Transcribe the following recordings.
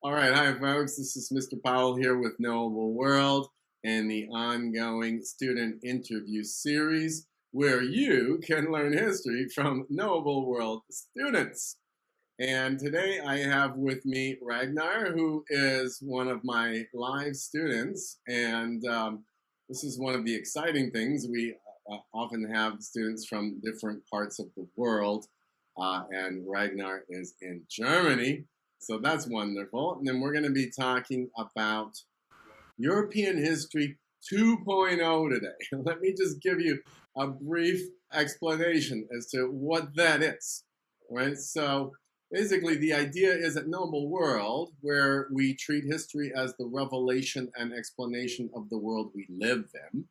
All right, hi folks. This is Mr. Powell here with Knowable World and the ongoing student interview series where you can learn history from Knowable World students. And today I have with me Ragnar, who is one of my live students. And this is one of the exciting things. We often have students from different parts of the world, and Ragnar is in Germany. So that's wonderful. And then we're going to be talking about European History 2.0 today. Let me just give you a brief explanation as to what that is. Right? So basically, the idea is at Knowable World, where we treat history as the revelation and explanation of the world we live in.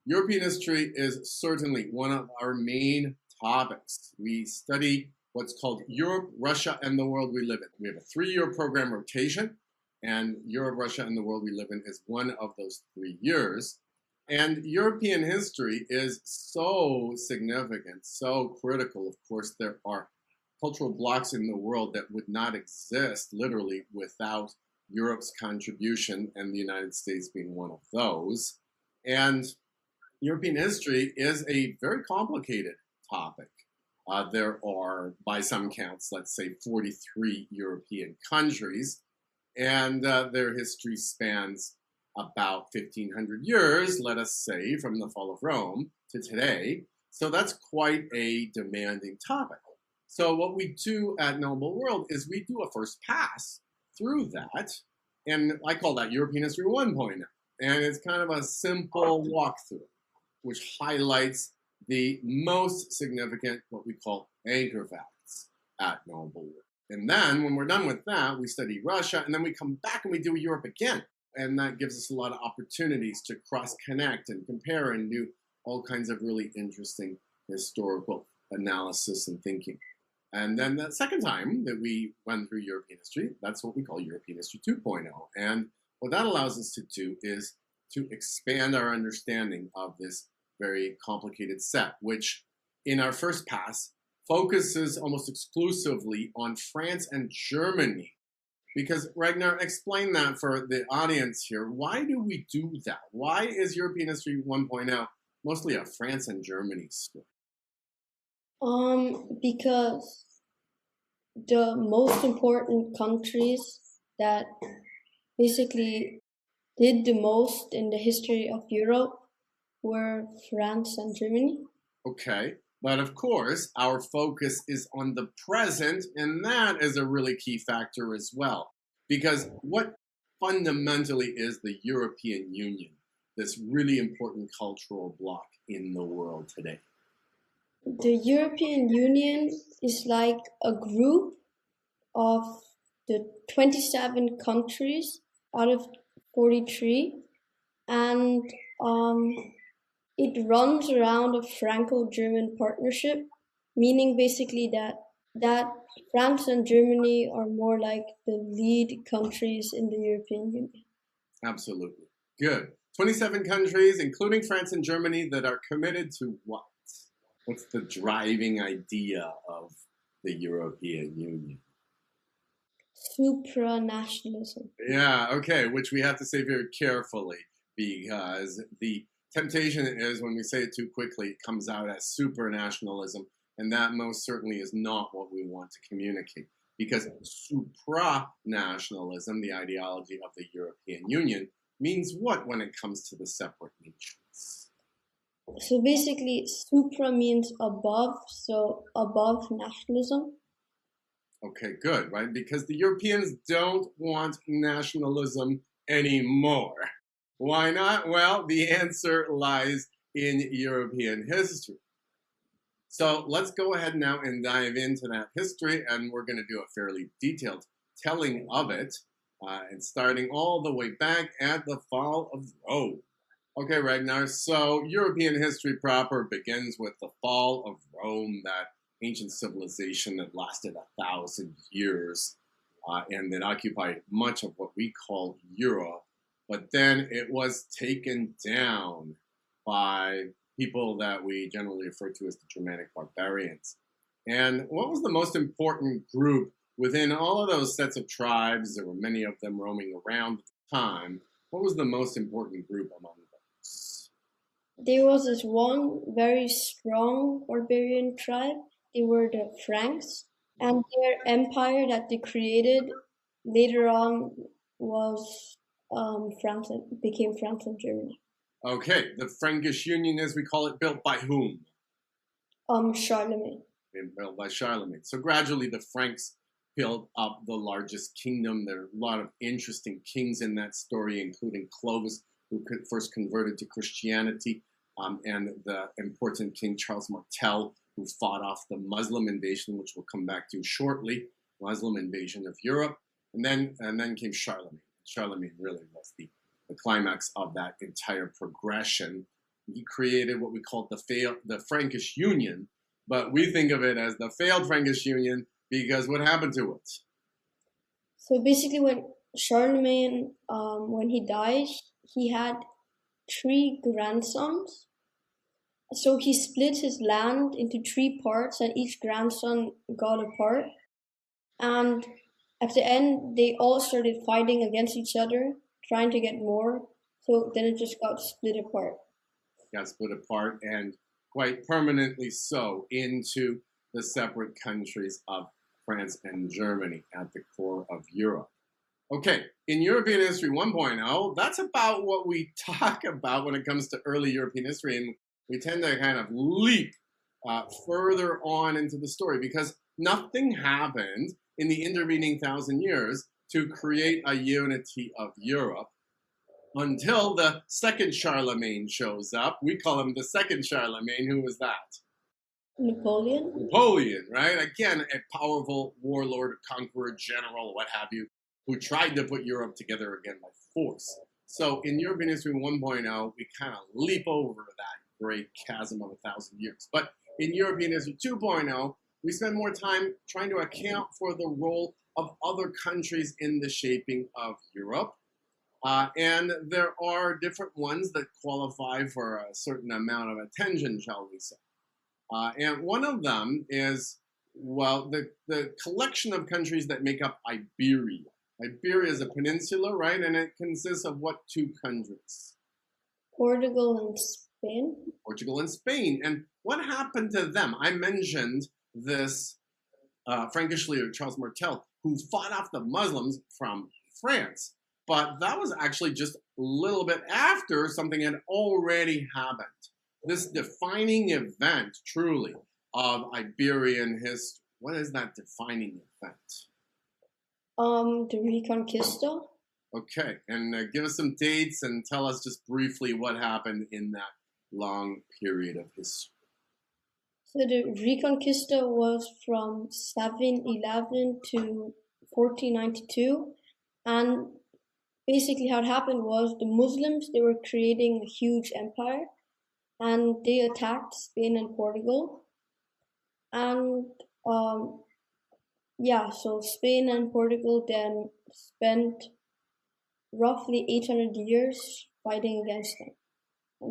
European history is certainly one of our main topics. We study what's called Europe, Russia, and the world we live in. We have a 3-year program rotation, and Europe, Russia, and the world we live in is one of those 3 years. And European history is so significant, so critical. Of course, there are cultural blocks in the world that would not exist literally without Europe's contribution, and the United States being one of those. And European history is a very complicated topic. There are, by some counts, let's say 43 European countries, and their history spans about 1,500 years, let us say, from the fall of Rome to today. So that's quite a demanding topic. So what we do at Knowable World is we do a first pass through that, and I call that European History 1.0. And it's kind of a simple walkthrough, which highlights the most significant, what we call anchor facts at Knowable World. And then when we're done with that, we study Russia, and then we come back and we do Europe again. And that gives us a lot of opportunities to cross-connect and compare and do all kinds of really interesting historical analysis and thinking. And then the second time that we went through European history, that's what we call European History 2.0. And what that allows us to do is to expand our understanding of this very complicated set, which in our first pass focuses almost exclusively on France and Germany. Because Ragnar, explain that for the audience here. Why do we do that? Why is European History 1.0 mostly a France and Germany story? Because the most important countries that basically did the most in the history of Europe were France and Germany. Okay, but of course, our focus is on the present, and that is a really key factor as well. Because what fundamentally is the European Union, this really important cultural bloc in the world today? The European Union is like a group of the 27 countries out of 43, and it runs around a Franco-German partnership, meaning basically that France and Germany are more like the lead countries in the European Union. Absolutely. Good. 27 countries, including France and Germany, that are committed to what? What's the driving idea of the European Union? Supranationalism. Yeah, okay, which we have to say very carefully, because the temptation is when we say it too quickly, it comes out as supranationalism, and that most certainly is not what we want to communicate. Because supranationalism, the ideology of the European Union, means what when it comes to the separate nations? So basically, supra means above, so above nationalism. Okay, good, right? Because the Europeans don't want nationalism anymore. Why not? Well, the answer lies in European history. So let's go ahead now and dive into that history, and we're going to do a fairly detailed telling of it, and starting all the way back at the fall of Rome. Okay, Ragnar, so European history proper begins with the fall of Rome, that ancient civilization that lasted 1,000 years, and that occupied much of what we call Europe. But then it was taken down by people that we generally refer to as the Germanic barbarians. And what was the most important group within all of those sets of tribes, there were many of them roaming around at the time. What was the most important group among those? There was this one very strong barbarian tribe. They were the Franks, and their empire that they created later on was France and became France and Germany. Okay, the Frankish Union, as we call it, built by whom? Charlemagne. Built by Charlemagne. So gradually the Franks built up the largest kingdom. There are a lot of interesting kings in that story, including Clovis, who first converted to Christianity, and the important King Charles Martel, who fought off the Muslim invasion, which we'll come back to shortly, Muslim invasion of Europe. And then came Charlemagne. Charlemagne really was the climax of that entire progression. He created what we call the Frankish Union, but we think of it as the failed Frankish Union because what happened to it? So basically, when Charlemagne, when he died, he had 3 grandsons. So he split his land into 3 parts, and each grandson got a part. And at the end, they all started fighting against each other, trying to get more. So then it just got split apart. Got split apart, and quite permanently so, into the separate countries of France and Germany at the core of Europe. Okay, in European History 1.0, that's about what we talk about when it comes to early European history, and we tend to kind of leap further on into the story because nothing happened in the intervening 1,000 years to create a unity of Europe until the second Charlemagne shows up. We call him the second Charlemagne. Who was that? Napoleon. Napoleon, right? Again, a powerful warlord, conqueror, general, what have you, who tried to put Europe together again by force. So in European History 1.0, we kind of leap over that great chasm of 1,000 years. But in European History 2.0, we spend more time trying to account for the role of other countries in the shaping of Europe. And there are different ones that qualify for a certain amount of attention, shall we say. And one of them is, well, the collection of countries that make up Iberia. Iberia is a peninsula, right? And it consists of what 2 countries? Portugal and Spain. Portugal and Spain. And what happened to them? I mentioned this Frankish leader, Charles Martel, who fought off the Muslims from France. But that was actually just a little bit after something had already happened. This defining event, truly, of Iberian history. What is that defining event? The Reconquista. Okay, and give us some dates and tell us just briefly what happened in that long period of history. So the Reconquista was from 711 to 1492, and basically how it happened was the Muslims, they were creating a huge empire, and they attacked Spain and Portugal. And so Spain and Portugal then spent roughly 800 years fighting against them.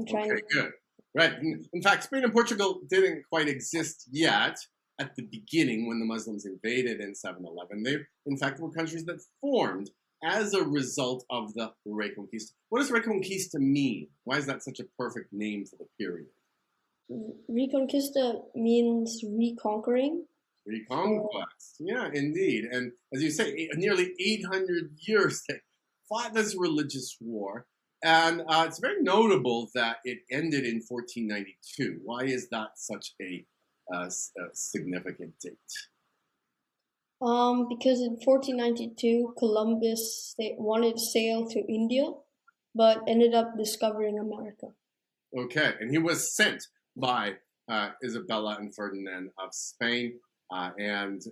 Okay, good. Right. In fact, Spain and Portugal didn't quite exist yet at the beginning when the Muslims invaded in 711. They, in fact, were countries that formed as a result of the Reconquista. What does Reconquista mean? Why is that such a perfect name for the period? Reconquista means reconquering. Reconquest. Yeah, indeed. And as you say, nearly 800 years they fought this religious war. And it's very notable that it ended in 1492. Why is that such a significant date? Because in 1492, Columbus wanted to sail to India, but ended up discovering America. Okay, and he was sent by Isabella and Ferdinand of Spain, and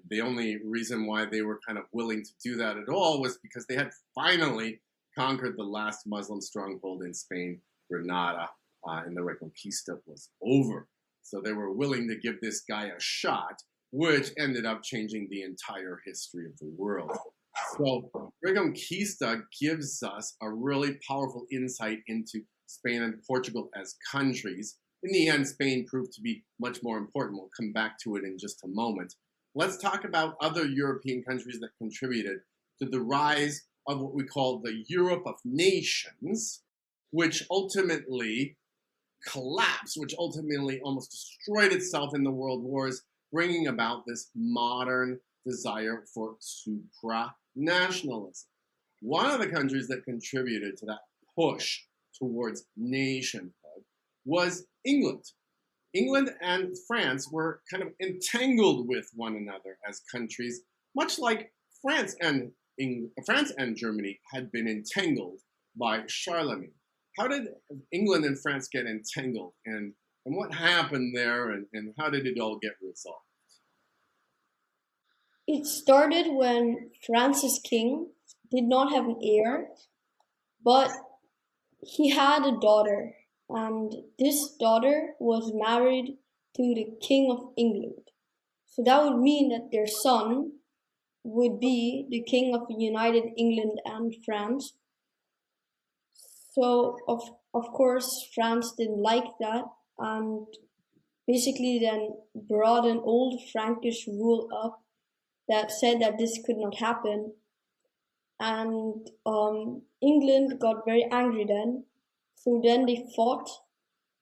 the only reason why they were kind of willing to do that at all was because they had finally conquered the last Muslim stronghold in Spain, Granada, and the Reconquista was over. So they were willing to give this guy a shot, which ended up changing the entire history of the world. So Reconquista gives us a really powerful insight into Spain and Portugal as countries. In the end, Spain proved to be much more important. We'll come back to it in just a moment. let's talk about other European countries that contributed to the rise of what we call the Europe of nations, which ultimately collapsed, which ultimately almost destroyed itself in the world wars, bringing about this modern desire for supranationalism. One of the countries that contributed to that push towards nationhood was England. England and France were kind of entangled with one another as countries, much like France and Germany had been entangled by Charlemagne. How did England and France get entangled, and what happened there, and how did it all get resolved? It started when France's king did not have an heir, but he had a daughter, and this daughter was married to the King of England. So that would mean that their son would be the King of United England and France. So of course France didn't like that, and basically then brought an old Frankish rule up that said that this could not happen. And England got very angry then. So then they fought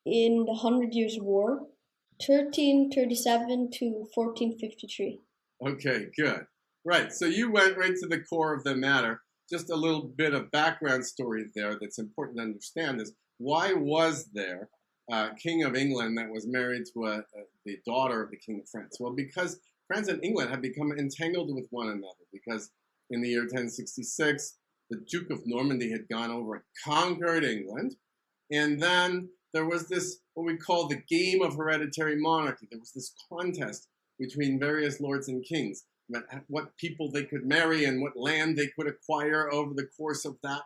in the Hundred Years' War, 1337 to 1453. Okay, good. Right, so you went right to the core of the matter. Just a little bit of background story there that's important to understand is why was there a King of England that was married to the daughter of the King of France? Well, because France and England had become entangled with one another, because in the year 1066, the Duke of Normandy had gone over and conquered England, and then there was this, what we call the game of hereditary monarchy. There was this contest between various lords and kings about what people they could marry and what land they could acquire over the course of that.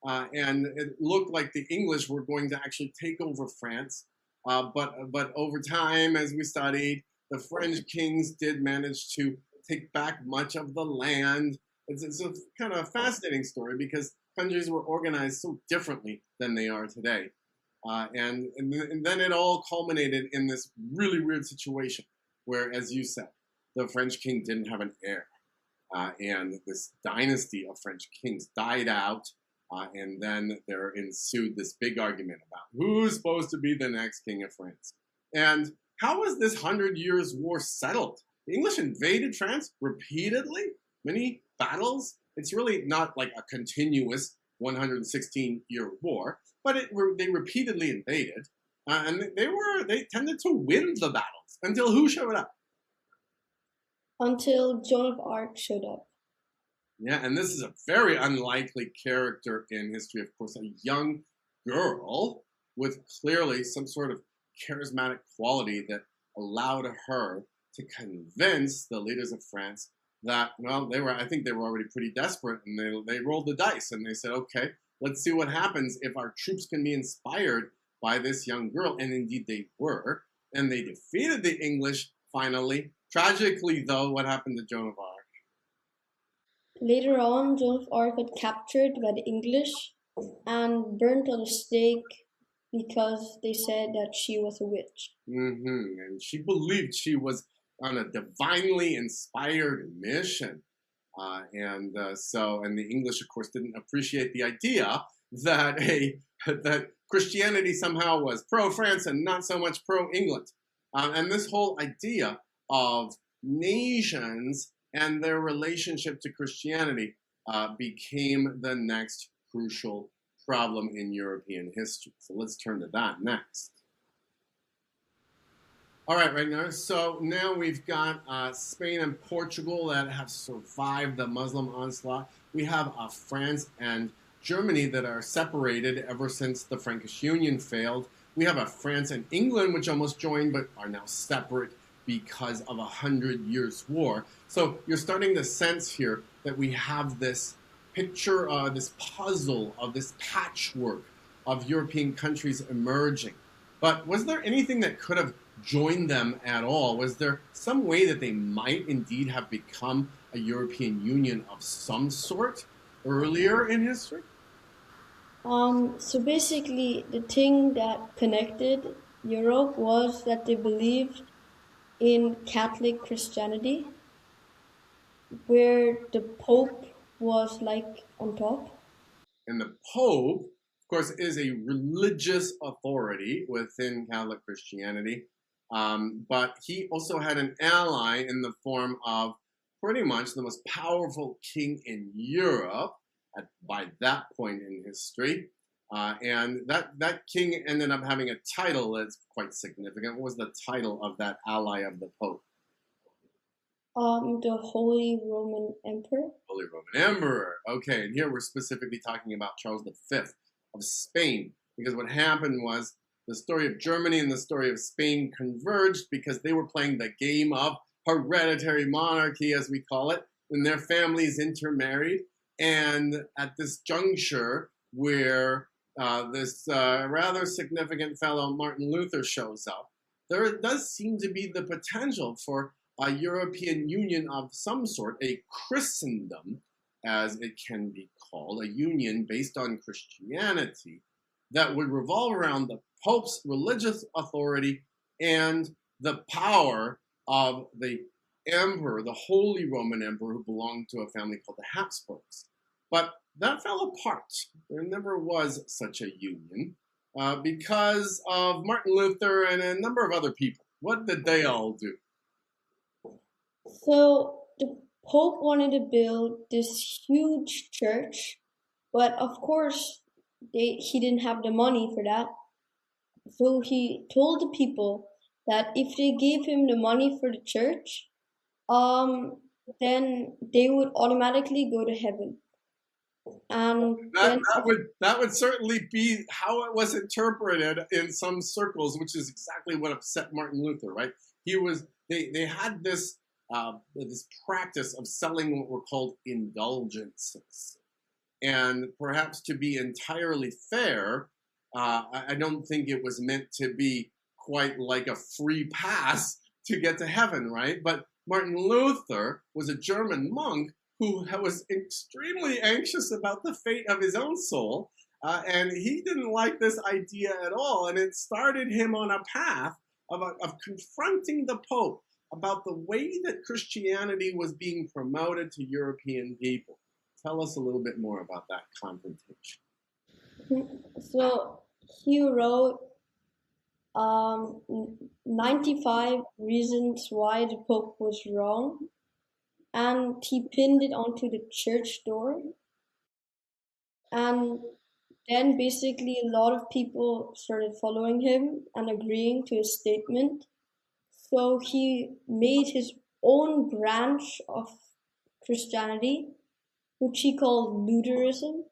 And it looked like the English were going to actually take over France. But over time, as we studied, the French kings did manage to take back much of the land. It's a kind of a fascinating story because countries were organized so differently than they are today. And then it all culminated in this really weird situation where, as you said, the French king didn't have an heir. And this dynasty of French kings died out. And then there ensued this big argument about who's supposed to be the next king of France. And how was this 100 Years' War settled? The English invaded France repeatedly, many battles. It's really not like a continuous 116-year war, but they repeatedly invaded, and they tended to win the battles until who showed up? Until Joan of Arc showed up. Yeah, and this is a very unlikely character in history, of course, a young girl with clearly some sort of charismatic quality that allowed her to convince the leaders of France that, well, I think they were already pretty desperate, and they rolled the dice, and they said, okay, let's see what happens if our troops can be inspired by this young girl. And indeed they were, and they defeated the English finally. Tragically, though, what happened to Joan of Arc? Later on, Joan of Arc got captured by the English and burnt on a stake because they said that she was a witch. And she believed she was on a divinely inspired mission. And the English, of course, didn't appreciate the idea that that Christianity somehow was pro-France and not so much pro-England. And this whole idea of nations and their relationship to Christianity became the next crucial problem in European history. So let's turn to that next. All right, Ragnar, so now we've got Spain and Portugal that have survived the Muslim onslaught. We have France and Germany that are separated ever since the Frankish Union failed. We have France and England, which almost joined, but are now separate because of 100 Years' War. So you're starting to sense here that we have this picture, this puzzle of this patchwork of European countries emerging. But was there anything that could have joined them at all? Was there some way that they might indeed have become a European Union of some sort earlier in history? So basically, the thing that connected Europe was that they believed in Catholic Christianity. where the Pope was like on top. And the Pope, of course, is a religious authority within Catholic Christianity, but he also had an ally in the form of pretty much the most powerful king in Europe by that point in history. And that king ended up having a title that's quite significant. What was the title of that ally of the Pope? The Holy Roman Emperor. Holy Roman Emperor. Okay, and here we're specifically talking about Charles V of Spain, because what happened was the story of Germany and the story of Spain converged because they were playing the game of hereditary monarchy, as we call it, when their families intermarried. And at this juncture where this rather significant fellow, Martin Luther, shows up, there does seem to be the potential for a European Union of some sort, a Christendom, as it can be called, a union based on Christianity that would revolve around the Pope's religious authority and the power of the emperor, the Holy Roman Emperor, who belonged to a family called the Habsburgs. But that fell apart. There never was such a union because of Martin Luther and a number of other people. What did they all do? So the Pope wanted to build this huge church, but of course he didn't have the money for that. So he told the people that if they gave him the money for the church, then they would automatically go to heaven. And then That would certainly be how it was interpreted in some circles, which is exactly what upset Martin Luther, right? They had this this practice of selling what were called indulgences, and perhaps to be entirely fair, I don't think it was meant to be quite like a free pass to get to heaven, right? But Martin Luther was a German monk who was extremely anxious about the fate of his own soul, and he didn't like this idea at all, and it started him on a path of confronting the Pope about the way that Christianity was being promoted to European people. Tell us a little bit more about that confrontation. so he wrote 95 reasons why the Pope was wrong, and he pinned it onto the church door. And then basically a lot of people started following him and agreeing to his statement. So he made his own branch of Christianity, which he called Lutheranism.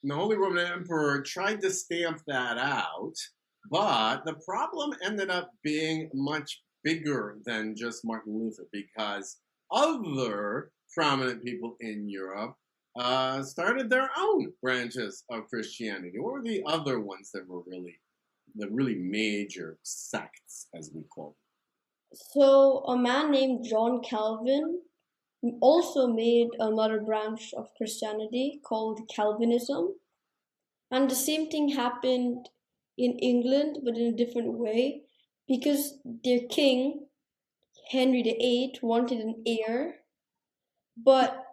And the Holy Roman Emperor tried to stamp that out, but the problem ended up being much bigger than just Martin Luther, because other prominent people in Europe started their own branches of Christianity. What were the other ones that were the really major sects, as we call them? So a man named John Calvin also made another branch of Christianity called Calvinism. And the same thing happened in England, but in a different way, because their king, Henry VIII, wanted an heir, but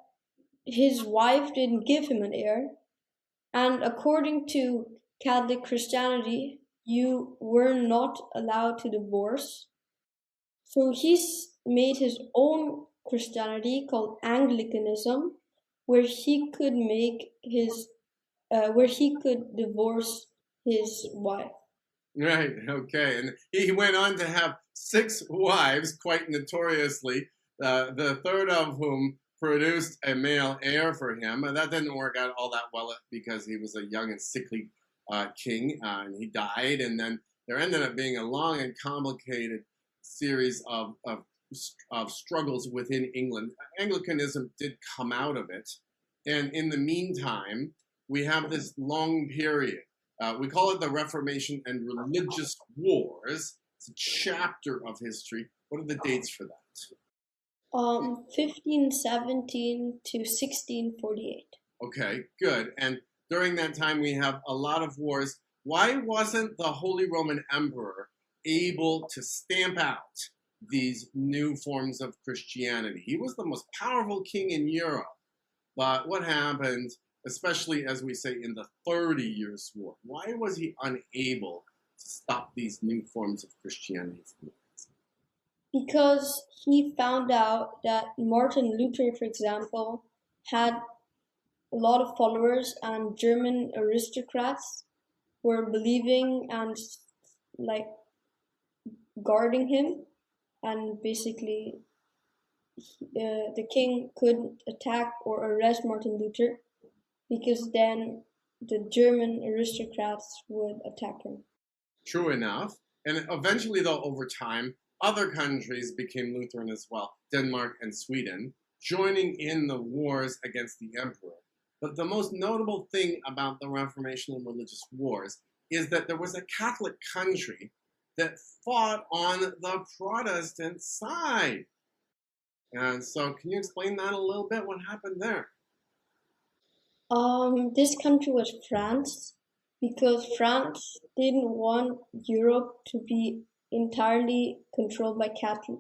his wife didn't give him an heir. And according to Catholic Christianity, you were not allowed to divorce. So he's made his own Christianity called Anglicanism, where he could where he could divorce his wife. Right, okay. And he went on to have 6 wives, quite notoriously, the third of whom produced a male heir for him. That didn't work out all that well because he was a young and sickly king, and he died. And then there ended up being a long and complicated series of struggles within England. Anglicanism did come out of it. And in the meantime, we have this long period. We call it the Reformation and Religious Wars. It's a chapter of history. What are the dates for that? 1517 to 1648. Okay, good. And during that time, we have a lot of wars. Why wasn't the Holy Roman Emperor able to stamp out these new forms of Christianity. He was the most powerful king in Europe. But what happened, especially as we say in the 30 Years' War? Why was he unable to stop these new forms of Christianity? Because he found out that Martin Luther, for example, had a lot of followers, and German aristocrats were believing and like guarding him, and basically the king couldn't attack or arrest Martin Luther because then the German aristocrats would attack him. True enough. And eventually, though, over time, other countries became Lutheran as well, Denmark and Sweden, joining in the wars against the emperor. But the most notable thing about the Reformation and religious wars is that there was a Catholic country that fought on the Protestant side. And so, can you explain that a little bit? What happened there? This country was France, because France didn't want Europe to be entirely controlled by Catholic,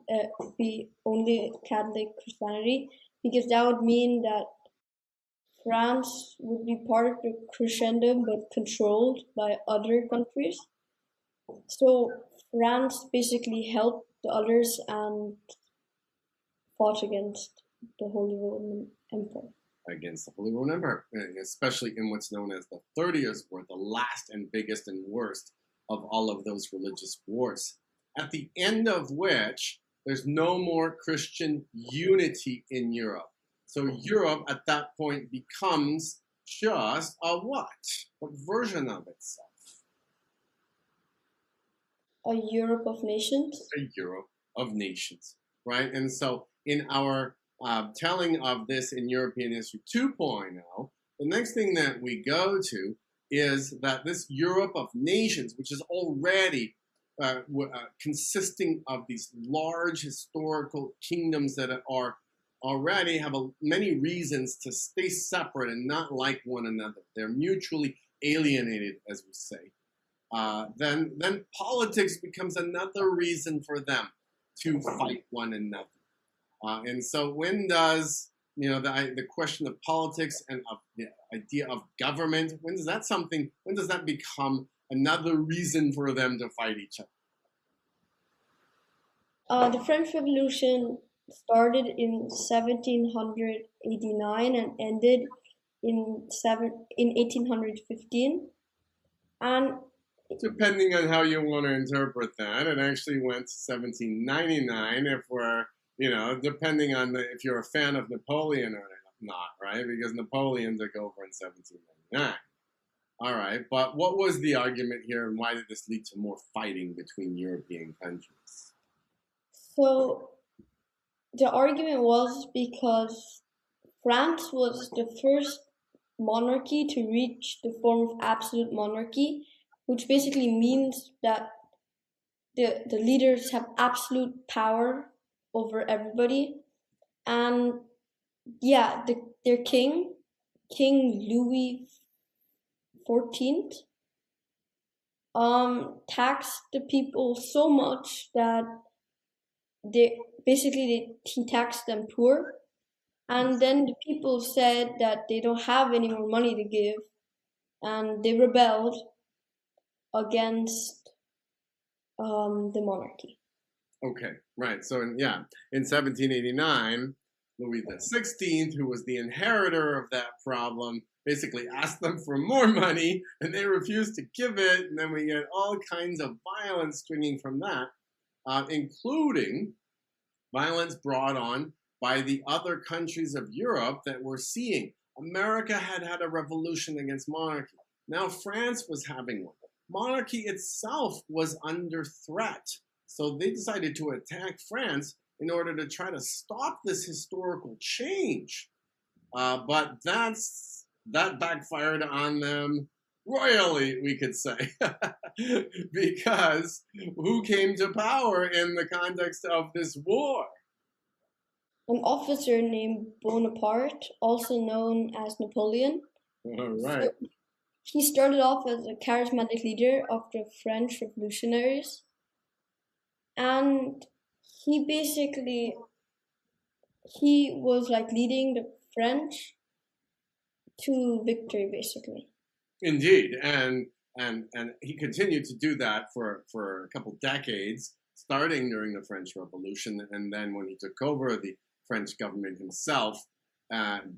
be only Catholic Christianity, because that would mean that France would be part of the Christendom but controlled by other countries. So France basically helped the others and fought against the Holy Roman Empire. Against the Holy Roman Empire, especially in what's known as the 30 Years' War, the last and biggest and worst of all of those religious wars, at the end of which there's no more Christian unity in Europe. So Europe at that point becomes just a what? What version of itself? A Europe of nations? A Europe of nations, right? And so in our telling of this in European History 2.0, the next thing that we go to is that this Europe of nations, which is already consisting of these large historical kingdoms that are already have many reasons to stay separate and not like one another. They're mutually alienated, as we say. Then politics becomes another reason for them to fight one another. And so when does, the question of politics and of the idea of government, when does that become another reason for them to fight each other? The French Revolution started in 1789 and ended in 1815. And depending on how you want to interpret that, it actually went to 1799 if we're, depending on if you're a fan of Napoleon or not, right? Because Napoleon took over in 1799. All right, but what was the argument here, and why did this lead to more fighting between European countries? So the argument was because France was the first monarchy to reach the form of absolute monarchy, which basically means that the leaders have absolute power over everybody. And yeah, their King Louis XIV, taxed the people so much that he taxed them poor. And then the people said that they don't have any more money to give, and they rebelled against the monarchy. Okay, right. So in 1789, Louis XVI, who was the inheritor of that problem, basically asked them for more money, and they refused to give it. And then we get all kinds of violence stringing from that, including violence brought on by the other countries of Europe that we're seeing. America had had a revolution against monarchy. Now France was having one. Monarchy itself was under threat. So they decided to attack France in order to try to stop this historical change. But that backfired on them royally, we could say, because who came to power in the context of this war? An officer named Bonaparte, also known as Napoleon. All right. So he started off as a charismatic leader of the French revolutionaries, and He basically he was like leading the French to victory, basically. Indeed, and he continued to do that for a couple decades, starting during the French Revolution, and then when he took over the French government himself,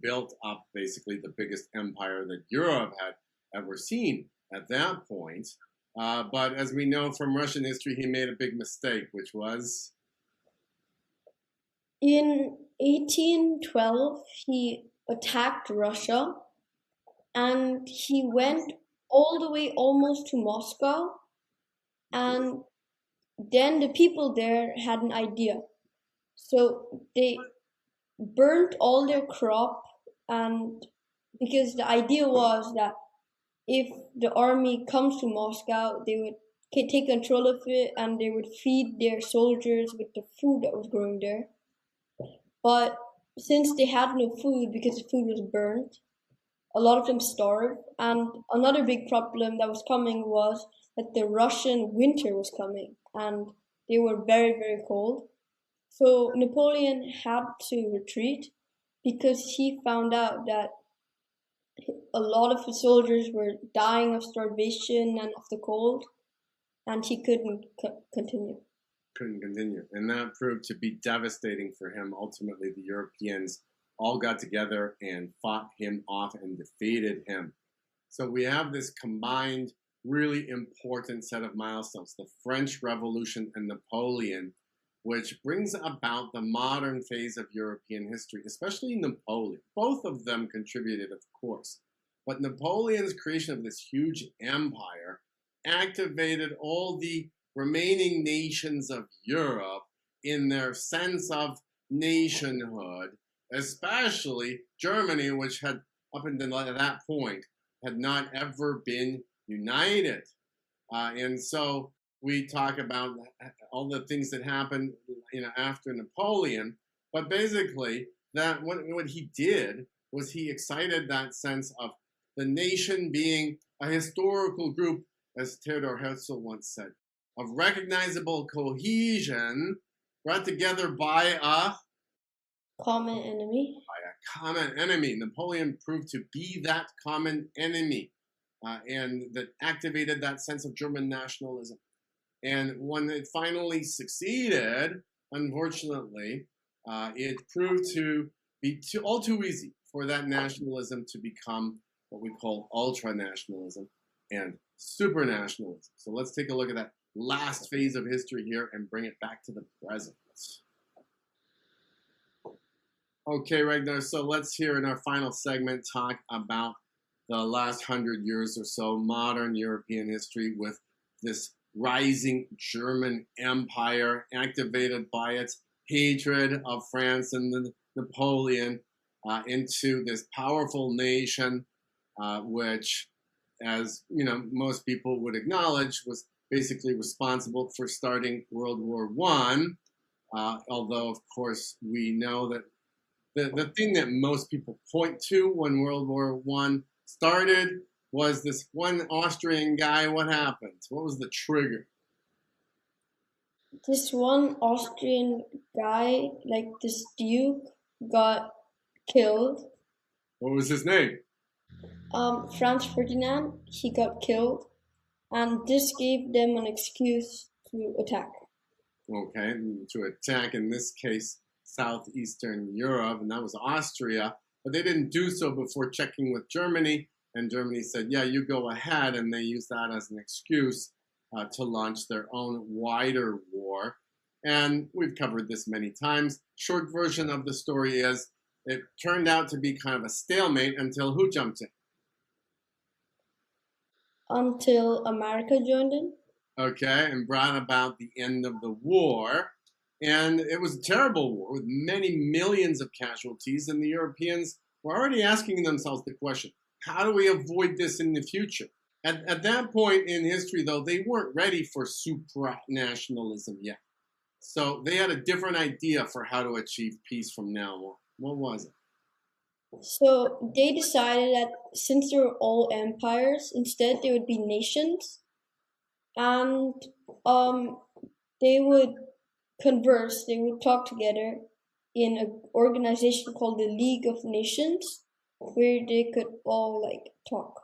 built up basically the biggest empire that Europe had ever seen at that point. But as we know from Russian history, he made a big mistake, which was In 1812, he attacked Russia and he went all the way almost to Moscow. And then the people there had an idea. So they burnt all their crop, and because the idea was that if the army comes to Moscow, they would take control of it and they would feed their soldiers with the food that was growing there. But since they had no food because the food was burnt, a lot of them starved. And another big problem that was coming was that the Russian winter was coming and they were very, very cold. So Napoleon had to retreat because he found out that a lot of his soldiers were dying of starvation and of the cold, and he couldn't continue. Couldn't continue. And that proved to be devastating for him. Ultimately, the Europeans all got together and fought him off and defeated him. So we have this combined, really important set of milestones, the French Revolution and Napoleon, which brings about the modern phase of European history, especially Napoleon. Both of them contributed, of course. But Napoleon's creation of this huge empire activated all the remaining nations of Europe in their sense of nationhood, especially Germany, which had, up until that point, had not ever been united. And so we talk about all the things that happened, after Napoleon. But basically, that what he did was he excited that sense of the nation being a historical group, as Theodor Herzl once said, of recognizable cohesion brought together by a common enemy. Napoleon proved to be that common enemy, and that activated that sense of German nationalism. And when it finally succeeded, unfortunately, it proved to be all too easy for that nationalism to become what we call ultra-nationalism and supranationalism. So let's take a look at that last phase of history here and bring it back to the present. Okay, Ragnar, so let's here in our final segment talk about the last 100 years or so, modern European history with this rising German empire activated by its hatred of France and Napoleon into this powerful nation, which, as most people would acknowledge, was basically responsible for starting World War One. Although, of course, we know that the thing that most people point to when World War One started was this one Austrian guy. What happened? What was the trigger? This one Austrian guy, like this duke, got killed. What was his name? Franz Ferdinand. He got killed, and this gave them an excuse to attack. Okay, to attack, in this case, southeastern Europe, and that was Austria. But they didn't do so before checking with Germany, and Germany said, yeah, you go ahead, and they used that as an excuse to launch their own wider war. And we've covered this many times. Short version of the story is it turned out to be kind of a stalemate until who jumped in? Until America joined in. Okay, and brought about the end of the war. And it was a terrible war with many millions of casualties, and the Europeans were already asking themselves the question, how do we avoid this in the future? At that point in history, though, they weren't ready for supranationalism yet. So they had a different idea for how to achieve peace from now on. What was it? So they decided that since they were all empires, instead they would be nations, and they would converse, they would talk together in an organization called the League of Nations, where they could all like talk.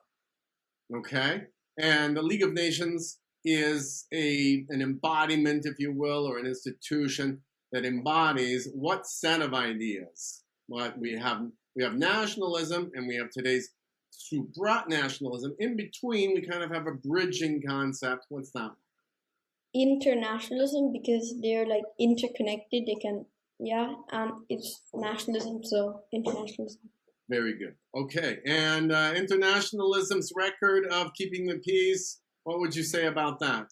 Okay. And the League of Nations is an embodiment, if you will, or an institution that embodies what set of ideas? What we have nationalism, and we have today's supranationalism. In between, we kind of have a bridging concept. What's that? Internationalism, because they're like interconnected. They can, and it's nationalism, so internationalism. Very good. Okay, and internationalism's record of keeping the peace, what would you say about that?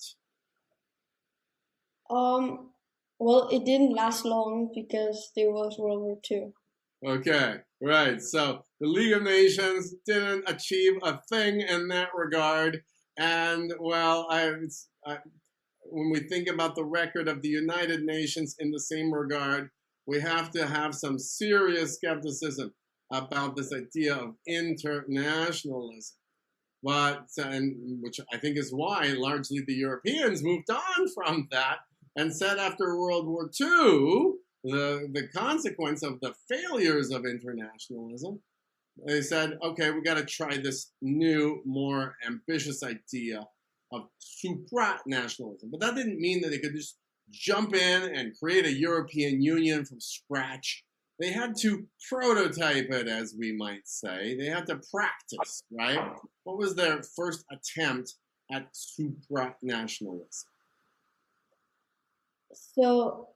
Well, it didn't last long because there was World War II. Okay, right. So the League of Nations didn't achieve a thing in that regard. And well, when we think about the record of the United Nations in the same regard, we have to have some serious skepticism about this idea of internationalism. Which I think is why largely the Europeans moved on from that and said after World War II, the consequence of the failures of internationalism, they said, okay, we got to try this new, more ambitious idea of supranationalism. But that didn't mean that they could just jump in and create a European Union from scratch. They had to prototype it, as we might say. They had to practice, right? What was their first attempt at supranationalism? So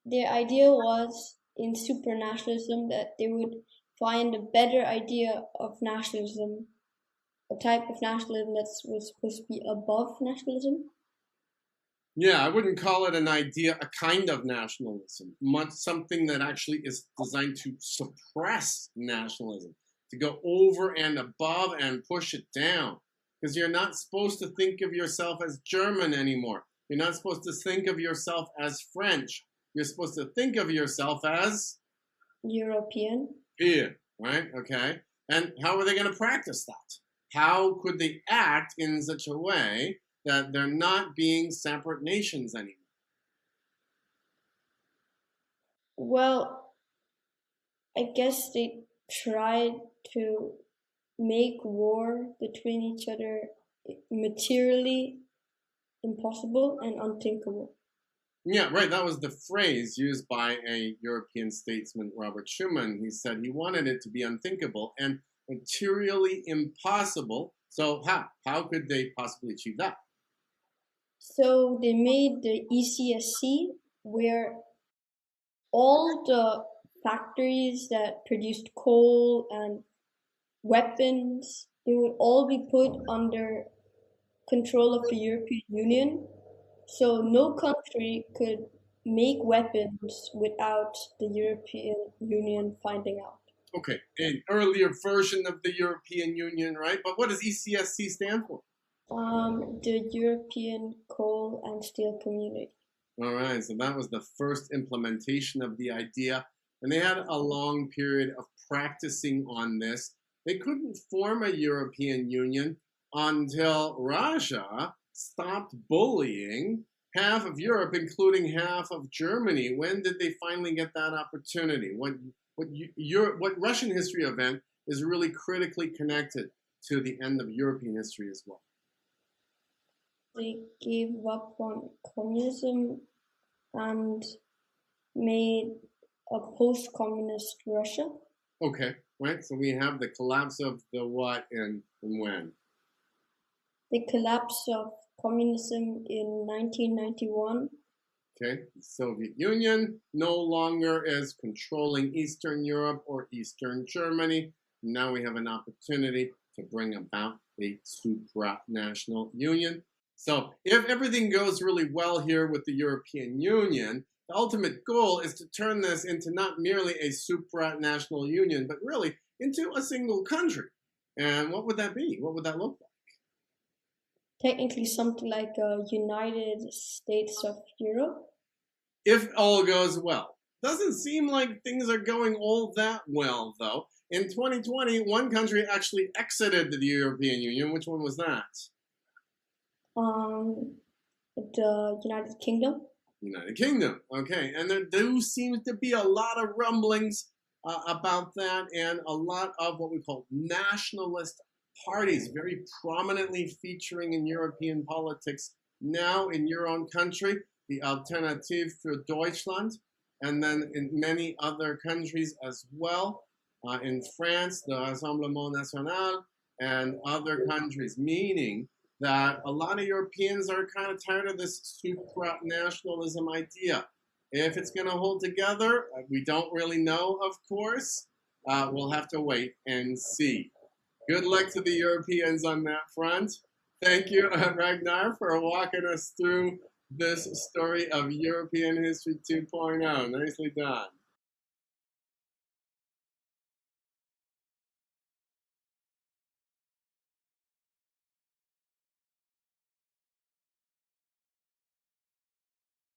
the idea was in supranationalism that they would find a better idea of nationalism, a type of nationalism that was supposed to be above nationalism. Yeah, I wouldn't call it an idea, a kind of nationalism, something that actually is designed to suppress nationalism, to go over and above and push it down. Because you're not supposed to think of yourself as German anymore. You're not supposed to think of yourself as French. You're supposed to think of yourself as European. Yeah, right? Okay. And how are they going to practice that? How could they act in such a way that they're not being separate nations anymore? Well, I guess they tried to make war between each other materially impossible and unthinkable. Yeah, right. That was the phrase used by a European statesman, Robert Schuman. He said he wanted it to be unthinkable and materially impossible. So how could they possibly achieve that? So they made the ECSC, where all the factories that produced coal and weapons, they would all be put under control of the European Union. So no country could make weapons without the European Union finding out. Okay, an earlier version of the European Union, right? But what does ECSC stand for? The European Coal and Steel Community. All right, so that was the first implementation of the idea. And they had a long period of practicing on this. They couldn't form a European Union until Russia stopped bullying half of Europe, including half of Germany. When did they finally get that opportunity? What Russian history event is really critically connected to the end of European history as well? They gave up on communism and made a post-communist Russia. Okay, right. So we have the collapse of the what and when? The collapse of communism in 1991. Okay, the Soviet Union no longer is controlling Eastern Europe or Eastern Germany. Now we have an opportunity to bring about a supranational union. So if everything goes really well here with the European Union, the ultimate goal is to turn this into not merely a supranational union, but really into a single country. And what would that be? What would that look like? Technically something like a United States of Europe. If all goes well. Doesn't seem like things are going all that well, though. In 2020, one country actually exited the European Union. Which one was that? The United Kingdom. United Kingdom. Okay, and there do seem to be a lot of rumblings about that, and a lot of what we call nationalist parties very prominently featuring in European politics now in your own country, the Alternative für Deutschland, and then in many other countries as well. In France, the Rassemblement National, and other countries, meaning that a lot of Europeans are kind of tired of this supranationalism idea. If it's going to hold together, we don't really know, of course. We'll have to wait and see. Good luck to the Europeans on that front. Thank you, Ragnar, for walking us through this story of European History 2.0. Nicely done.